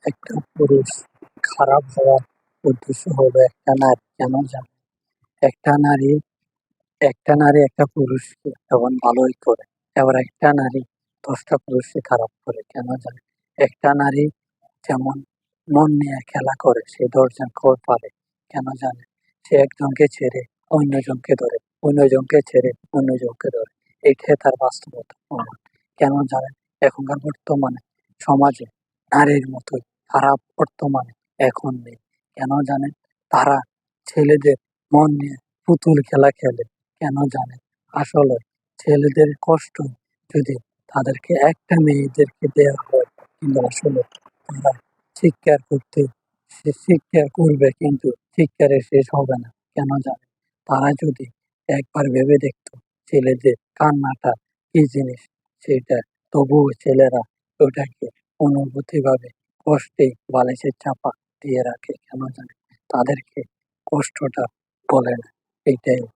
একটা পুরুষ খারাপ হওয়ার উদ্দেশ্য হলো একটা নারী, কেন জানো? একটা নারী একটা নারী একটা পুরুষকে যখন ভালোই করে, এবার একটা নারী 10টা পুরুষকে খারাপ করে, কেন জানো? একটা নারী যেমন মন নিয়ে খেলা করে, সে 10 জন খোর পারে, কেন জানে? সে একজনকে ছেড়ে অন্যজনকে ধরে, অন্যজনকে ছেড়ে অন্যজনকে ধরে। এটাই তার বাস্তবতা প্রমাণ। কেন জানেন? এখনকার বর্তমানে সমাজে নারীর মতোই খারাপ বর্তমানে এখন নেই। কেন জানেন? তারা ছেলেদের মন নিয়ে পুতুল খেলা খেলে, কেন জানেন? আসলে ছেলেদের কষ্ট যদি তাদেরকে একটা মেয়েদেরকে দেওয়া হয়, কিন্তু আসলে তারা চিৎকার করতে সে চিৎকার করবে, কিন্তু চিৎকারে শেষ হবে না, কেন জানে? তারা যদি একবার ভেবে দেখতো ছেলেদের কান্নাটা কি জিনিস, সেটা তবুও ছেলেরা ওটাকে অনুভূতি ভাবে কষ্টে বালিশের চাপা দিয়ে রাখে, কেন জানে? তাদেরকে কষ্টটা বলে না, এটাই